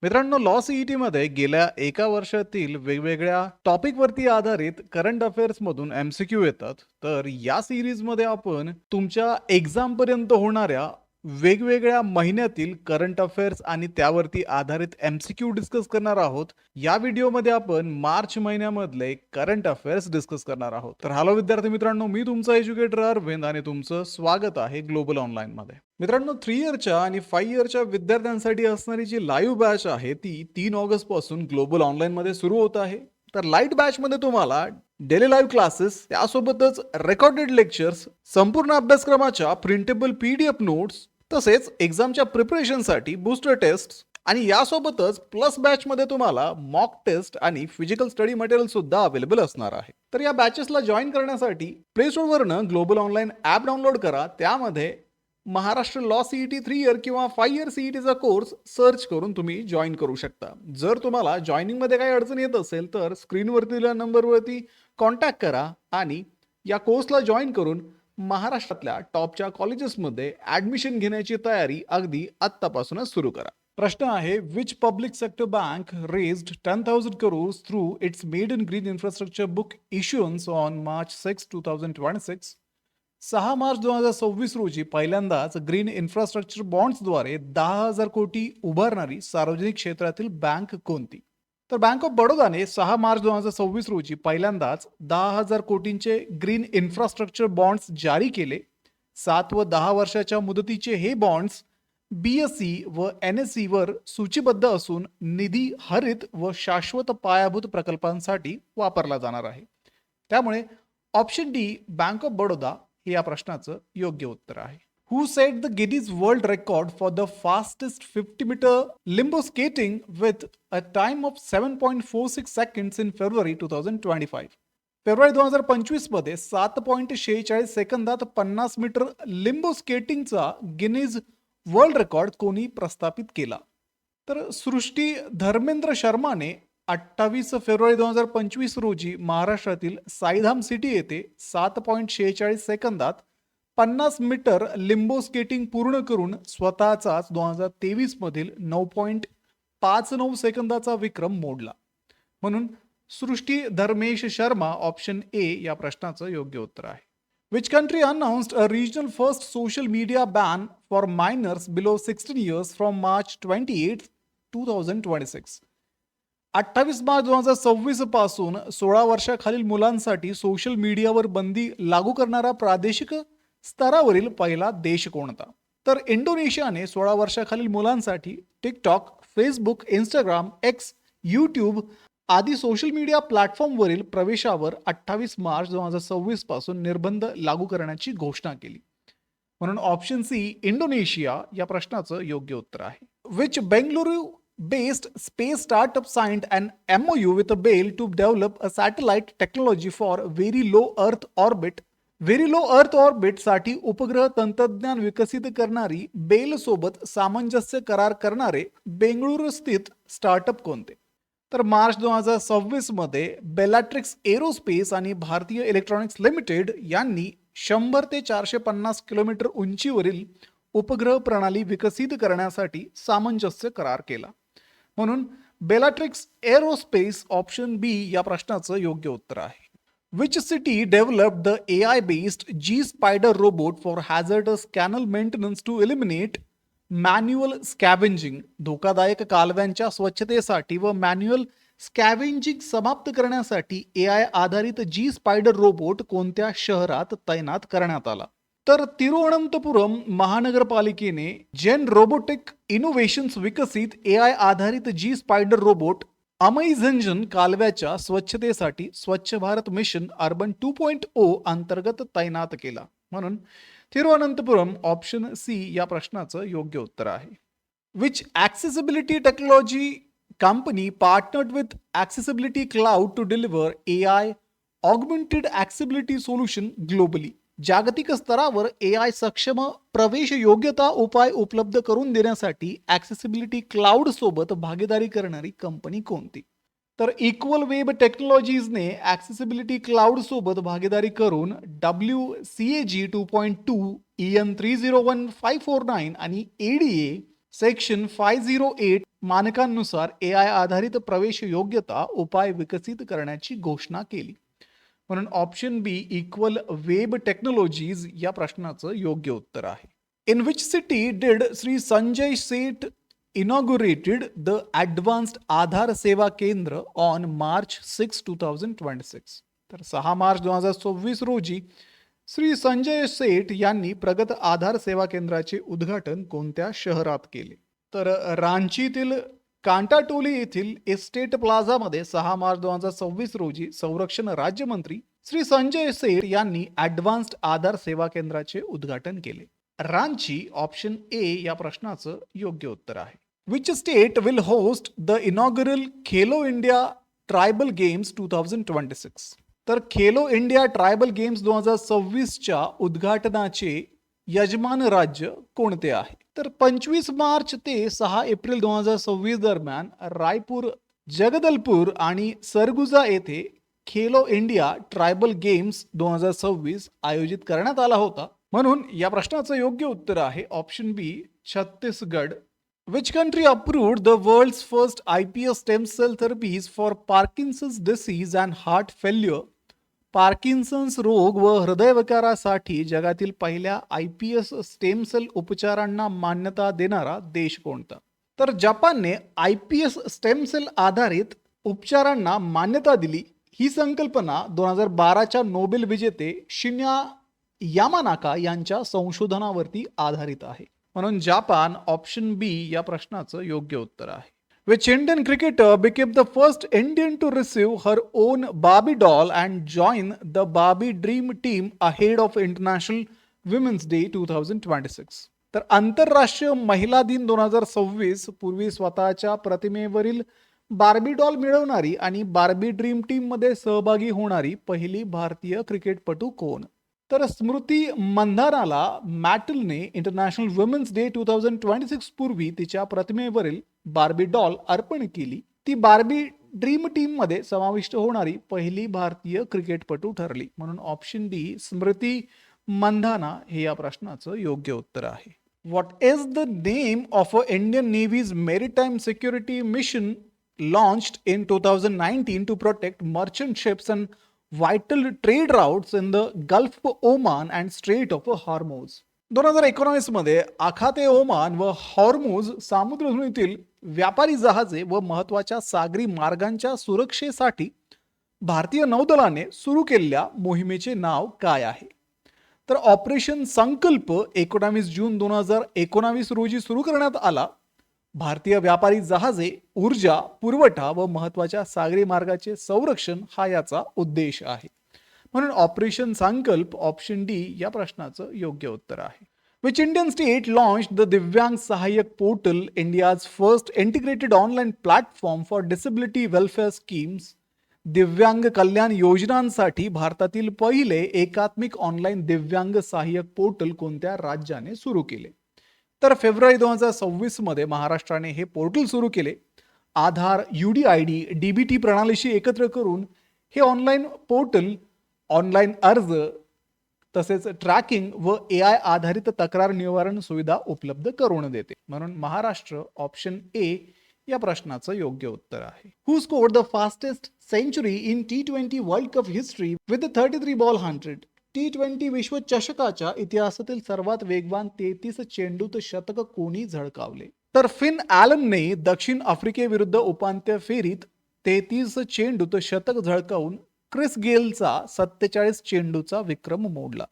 मित्रांनो, law CET मध्ये गेल्या एका वर्षातील वेगवेगळ्या टॉपिकवरती आधारित करंट अफेअर्स मधून एमसीक्यू येतात. तर या सिरीज मध्ये आपण तुमच्या एक्झाम पर्यंत होणाऱ्या वेगवेगळ्या महिन्यातील करंट अफेअर्स आणि त्यावरती आधारित एमसीक्यू डिस्कस करणार आहोत. या व्हिडिओमध्ये आपण मार्च महिन्यामधले करंट अफेअर्स डिस्कस करणार आहोत. तर हॅलो विद्यार्थी मित्रांनो, मी तुमचा एज्युकेटर अरविंद आणि तुमचं स्वागत आहे ग्लोबल ऑनलाईन मध्ये. मित्रांनो, 3 इयरच्या आणि 5 इयरच्या विद्यार्थ्यांसाठी असणारी जी लाईव्ह बॅच आहे ती 3 ऑगस्ट पासून ग्लोबल ऑनलाईन मध्ये सुरू होत आहे. तर लाईट बॅच मध्ये तुम्हाला डेली लाईव्ह क्लासेस, त्यासोबतच रेकॉर्डेड लेक्चर्स, संपूर्ण अभ्यासक्रमाच्या प्रिंटेबल पीडीएफ नोट्स, तसेच एक्झामच्या प्रिपरेशनसाठी बूस्टर टेस्ट आणि यासोबतच प्लस बॅच मध्ये तुम्हाला मॉक टेस्ट आणि फिजिकल स्टडी मटेरियल सुद्धा अवेलेबल असणार आहे. तर या बॅचेसला जॉईन करण्यासाठी प्ले स्टोर वरनं ग्लोबल ऑनलाईन ऍप डाउनलोड करा. त्यामध्ये महाराष्ट्र लॉ सीईटी 3 इयर किंवा 5 इयर सीईटीचा कोर्स सर्च करून तुम्ही जॉईन करू शकता. जर तुम्हाला जॉईनिंग मध्ये काही अडचण येत असेल तर स्क्रीनवरती दिलेल्या नंबरवरती कॉन्टॅक्ट करा आणि या कोर्सला जॉईन करून महाराष्ट्रातल्या टॉपच्या कॉलेजेसमध्ये ऍडमिशन घेण्याची तयारी अगदी आत्तापासूनच सुरू करा. प्रश्न आहे, which public sector bank raised 10,000 crores through its maiden green infrastructure book issuance on March 6, 2026. 6 मार्च 2026 रोजी पहिल्यांदाच ग्रीन इन्फ्रास्ट्रक्चर बॉन्ड्सद्वारे 10,000 कोटी उभारणारी सार्वजनिक क्षेत्रातील बँक कोणती? तर बँक ऑफ बडोदाने 6 मार्च 2026 रोजी पहिल्यांदाच 10,000 कोटींचे ग्रीन इन्फ्रास्ट्रक्चर बॉन्ड्स जारी केले. 7 व 10 वर्षाच्या मुदतीचे हे बॉन्ड्स बीएसई व एनएसई वर सूचीबद्ध असून निधी हरित व शाश्वत पायाभूत प्रकल्पांसाठी वापरला जाणार आहे. त्यामुळे option D, bank of Baroda, हे या प्रश्नाचं योग्य उत्तर आहे. Who set the Guinness World Record for the fastest 50-meter limbo skating with a time of 7.46 seconds in February 2025? February 2025 मध्ये 7.46 सेकंदात 50 मीटर लिंबो स्केटिंगचा गिनीज वर्ल्ड रेकॉर्ड कोणी प्रस्थापित केला? तर सृष्टी धर्मेंद्र शर्माने 28 फेब्रुवारी 2025 रोजी महाराष्ट्रातील साईधाम सिटी येथे 7.46 सेकंदात 50 मीटर लिंबो स्केटिंग पूर्ण करून स्वतःचाच 2023 मधील 9.59 सेकंदाचा विक्रम मोडला. म्हणून सृष्टी धर्मेश शर्मा, ऑप्शन ए, या प्रश्नाचं योग्य उत्तर आहे. Which country announced a regional first social media ban for minors below 16 years from March 28, 2026? 28 March 2026 पासून 16 वर्षाखालील मुलांसाठी सोशल मीडियावर बंदी लागू करणारा प्रादेशिक स्तरावरील पहिला देश कोणता? तर इंडोनेशियाने 16 वर्षाखालील मुलांसाठी TikTok, Facebook, Instagram, x, YouTube आदी सोशल मीडिया प्लॅटफॉर्मवरील प्रवेशावर 28 मार्च 2026 पासून निर्बंध लागू करण्याची घोषणा केली. म्हणून ऑप्शन सी, इंडोनेशिया, या प्रश्नाचं योग्य उत्तर आहे. Which Bengaluru based space startup signed an MOU with a BEL to develop a satellite technology for very low earth orbit. Very low earth orbit साठी उपग्रह तंत्रज्ञान विकसित करणारी बेल सोबत सामंजस्य करार करणारे बेंगळुरू स्थित स्टार्टअप कोणते? तर मार्च 2026 मध्ये बेलाट्रिक्स एरोस्पेस आणि भारतीय इलेक्ट्रॉनिक्स लिमिटेड यांनी 100 ते 450 किलोमीटर उंचीवरील उपग्रह प्रणाली विकसित करण्यासाठी सामंजस्य करार केला. म्हणून बेलाट्रिक्स एरोस्पेस, ऑप्शन बी, या प्रश्नाचं योग्य उत्तर आहे. Which city developed the AI-based G-Spider robot for hazardous canal maintenance to eliminate manual scavenging? धोकादायक कालव्यांच्या स्वच्छतेसाठी व मॅन्युअल स्कॅव्हेंजिंग समाप्त करण्यासाठी AI आधारित जी स्पायडर रोबोट कोणत्या शहरात तैनात करण्यात आला? तर तिरुवनंतपुरम महानगरपालिकेने जेन रोबोटिक इनोव्हेशन्स विकसित AI आधारित जी स्पायडर रोबोट अमेझंजन कालव्याच्या स्वच्छतेसाठी स्वच्छ भारत मिशन अर्बन 2.0 अंतर्गत तैनात केला. म्हणून तिरुवनंतपुरम, ऑप्शन सी, या प्रश्नाचं योग्य उत्तर आहे. Which accessibility technology company partnered with accessibility cloud to deliver AI augmented accessibility solution globally? जागतिक स्तरावर AI सक्षम प्रवेश योग्यता उपाय उपलब्ध करून देण्यासाठी ॲक्सेसिबिलिटी क्लाउड सोबत भागीदारी करणारी कंपनी कोणती? तर इक्वल वेब टेक्नॉलॉजीजने ॲक्सेसिबिलिटी क्लाउड सोबत भागीदारी करून WCAG 2.2, EN 301549 आणि ADA सेक्शन 508 मानकांनुसार AI आधारित प्रवेश योग्यता उपाय विकसित करण्याची घोषणा केली. म्हणून ऑप्शन बी इक्वल वेब टेक्नॉलॉजीज या प्रश्नाचं योग्य उत्तर आहे. In which city did Shri Sanjay Seth inaugurated the advanced आधार सेवा केंद्र ऑन मार्च 6, 2026. तर 6 मार्च 2026 रोजी श्री संजय सेठ यांनी प्रगत आधार सेवा केंद्राचे उद्घाटन कोणत्या शहरात केले? तर रांचीतील कांटाटोली येथील एस्टेट प्लाझामध्ये 6 मार्च 2026 रोजी संरक्षण राज्यमंत्री श्री संजय सेठ यांनी ॲडव्हान्स्ड आधार सेवा केंद्राचे उद्घाटन केले. रांची ऑप्शन ए या प्रश्नाचं योग्य उत्तर आहे. Which state will host the inaugural Khelo India tribal games 2026? तर खेलो इंडिया ट्रायबल गेम्स 2026च्या उद्घाटनाचे यजमान राज्य कोणते आहे? तर 25 मार्च ते 6 एप्रिल 2026 दरम्यान रायपूर, जगदलपूर आणि सरगुजा येथे खेलो इंडिया ट्रायबल गेम्स 2026 आयोजित करण्यात आला होता. म्हणून या प्रश्नाचं योग्य उत्तर आहे option b, Chhattisgarh. Which country approved the world's first iPS stem cell therapies for Parkinson's disease and heart failure? Parkinson's रोग व हृदयविकारासाठी जगातील पहिल्या iPS स्टेम सेल उपचारांना मान्यता देणारा देश कोणता? तर जपानने iPS स्टेम सेल आधारित उपचारांना मान्यता दिली. ही संकल्पना 2012च्या नोबेल विजेते शिन्या यामानाका यांच्या संशोधनावरती आधारित आहे. म्हणून जापान ऑप्शन बी या प्रश्नाचं योग्य उत्तर आहे. Which Indian cricketer became the first Indian to receive her own Barbie doll and join the Barbie Dream Team ahead of International Women's Day 2026? तर आंतरराष्ट्रीय महिला दिन 2026 पूर्वी स्वतःच्या प्रतिमेवरील बार्बी डॉल मिळवणारी आणि बार्बी ड्रीम टीम मध्ये सहभागी होणारी पहिली भारतीय क्रिकेटपटू कोण? तर स्मृती मंधानाला मॅटलने इंटरनॅशनल वुमेन्स डे 2026 पूर्वी तिच्या प्रतिमेवरील बार्बी डॉल अर्पण केली. ती बार्बी ड्रीम टीम मध्ये समाविष्ट होणारी पहिली भारतीय क्रिकेटपटू ठरली. म्हणून ऑप्शन डी स्मृती मंधाना हे या प्रश्नाचं योग्य उत्तर आहे. What is the name of a Indian navy's maritime security mission launched in 2019 to protect merchant ships and vital trade routes in the Gulf of Oman and Strait of Hormuz. 2019 मध्ये आखाते Oman व हॉर्मुझ सामुद्रधुनीतील व्यापारी जहाजे व महत्वाच्या सागरी मार्गांच्या सुरक्षेसाठी भारतीय नौदलाने सुरू केलेल्या मोहिमेचे नाव काय आहे? तर ऑपरेशन संकल्प 19 जून 2019 रोजी सुरू करण्यात आला. भारतीय व्यापारी जहाजे, ऊर्जा पुरवठा व महत्वाच्या सागरी मार्गाचे संरक्षण हा याचा उद्देश आहे. म्हणून ऑपरेशन संकल्प ऑप्शन डी या प्रश्नाचं योग्य उत्तर आहे. Which Indian state launched the दिव्यांग सहाय्यक portal, India's first integrated online platform for disability welfare schemes? दिव्यांग कल्याण योजनांसाठी भारतातील पहिले एकात्मिक ऑनलाईन दिव्यांग सहाय्यक पोर्टल कोणत्या राज्याने सुरू केले? तर फेब्रुवारी 2026 मध्ये महाराष्ट्राने हे पोर्टल सुरू केले. आधार, UDID, DBT प्रणालीशी एकत्र करून हे ऑनलाईन पोर्टल ऑनलाईन अर्ज तसेच ट्रॅकिंग व AI आधारित तक्रार निवारण सुविधा उपलब्ध करून देते. म्हणून महाराष्ट्र ऑप्शन ए या प्रश्नाचं योग्य उत्तर आहे. Who scored the fastest century in T20 world cup history with 33 ball 100? T20 विश्वचषकाच्या इतिहासातील सर्वात वेगवान 33 चेंडूत शतक कोणी झळकावले? तर फिन ॲलनने दक्षिण आफ्रिकेविरुद्ध उपांत्य फेरीत 33 चेंडूत शतक झळकावून क्रिस गेलचा 47 चेंडूचा विक्रम मोडला.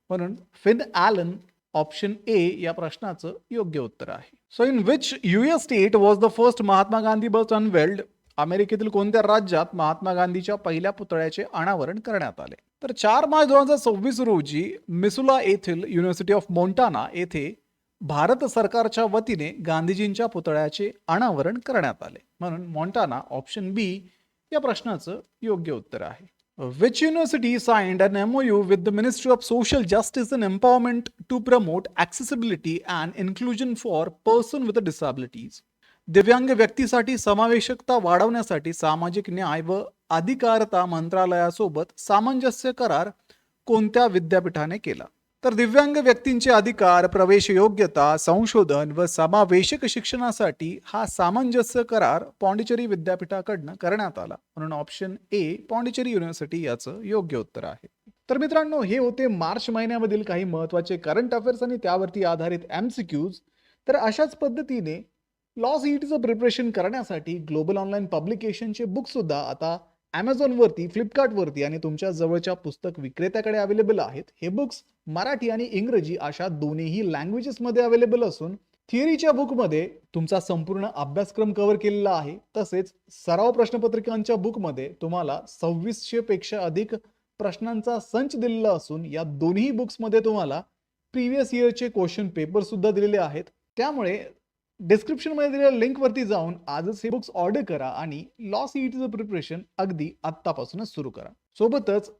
म्हणून फिन ॲलन ऑप्शन ए या प्रश्नाचं योग्य उत्तर आहे. So in which US state was the first Mahatma Gandhi bus unveiled? अमेरिकेतील कोणत्या राज्यात महात्मा गांधीच्या पहिल्या पुतळ्याचे अनावरण करण्यात आले? तर 4 मार्च 2026 रोजी मिसुला येथील युनिव्हर्सिटी ऑफ मोंटाना येथे भारत सरकारच्या वतीने गांधीजींच्या पुतळ्याचे अनावरण करण्यात आले. म्हणून मोंटाना ऑप्शन बी या प्रश्नाचं योग्य उत्तर आहे. Which university signed an MOU with the Ministry of Social Justice and Empowerment to promote accessibility and inclusion for persons with disabilities? दिव्यांग व्यक्तीसाठी समावेशकता वाढवण्यासाठी सामाजिक न्याय व अधिकारिता मंत्रालयासोबत सामंजस्य करार कोणत्या विद्यापीठाने केला? तर दिव्यांग व्यक्तींचे अधिकार, प्रवेश योग्यता, संशोधन व समावेशक शिक्षणासाठी हा सामंजस्य करार पॉंडिचेरी विद्यापीठाकडनं करण्यात आला. म्हणून ऑप्शन ए पॉंडिचेरी युनिव्हर्सिटी याचं योग्य उत्तर आहे. तर मित्रांनो, हे होते मार्च महिन्यामधील काही महत्त्वाचे करंट अफेअर्स आणि त्यावरती आधारित एमसीक्यूज. तर अशाच पद्धतीने लॉ सीईटीचं प्रिपरेशन करण्यासाठी ग्लोबल ऑनलाईन पब्लिकेशनचे बुक सुद्धा आता Amazonवरती, फ्लिपकार्टवरती आणि तुमच्या जवळच्या पुस्तक विक्रेत्याकडे अवेलेबल आहेत. हे बुक्स मराठी आणि इंग्रजी अशा दोन्हीही लँग्वेजेसमध्ये अवेलेबल असून थिअरीच्या बुकमध्ये तुमचा संपूर्ण अभ्यासक्रम कव्हर केलेला आहे. तसेच सराव प्रश्नपत्रिकांच्या बुकमध्ये तुम्हाला 2600 पेक्षा अधिक प्रश्नांचा संच दिलेला असून या दोन्ही बुक्समध्ये तुम्हाला प्रिव्हियस इयरचे क्वेश्चन पेपर सुद्धा दिलेले आहेत. त्यामुळे डिस्क्रिप्शनमध्ये दिलेल्या लिंकवरती जाऊन आजच हे बुक्स ऑर्डर करा आणि लॉ सीईटीचं प्रिपरेशन अगदी आत्तापासूनच सुरू करा. सोबतच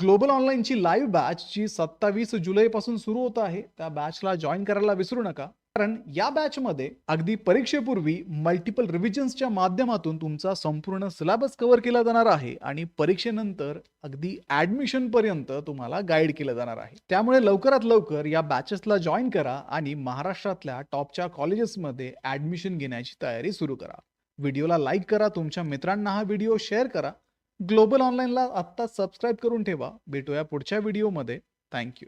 ग्लोबल ऑनलाईनची लाईव्ह बॅच जी 27 जुलैपासून सुरू होत आहे, त्या बॅचला जॉईन करायला विसरू नका. कारण या बॅचमध्ये अगदी परीक्षेपूर्वी मल्टिपल रिव्हिजन्सच्या माध्यमातून तुमचा संपूर्ण सिलेबस कव्हर केला जाणार आहे आणि परीक्षेनंतर अगदी ऍडमिशन पर्यंत तुम्हाला गाईड केलं जाणार आहे. त्यामुळे लवकरात लवकर या बॅचेसला जॉईन करा आणि महाराष्ट्रातल्या टॉपच्या कॉलेजेसमध्ये ऍडमिशन घेण्याची तयारी सुरू करा. व्हिडिओला लाईक करा, तुमच्या मित्रांना हा व्हिडिओ शेअर करा. ग्लोबल ऑनलाईनला आत्ता सबस्क्राईब करून ठेवा. भेटूया पुढच्या व्हिडिओमध्ये. थँक्यू.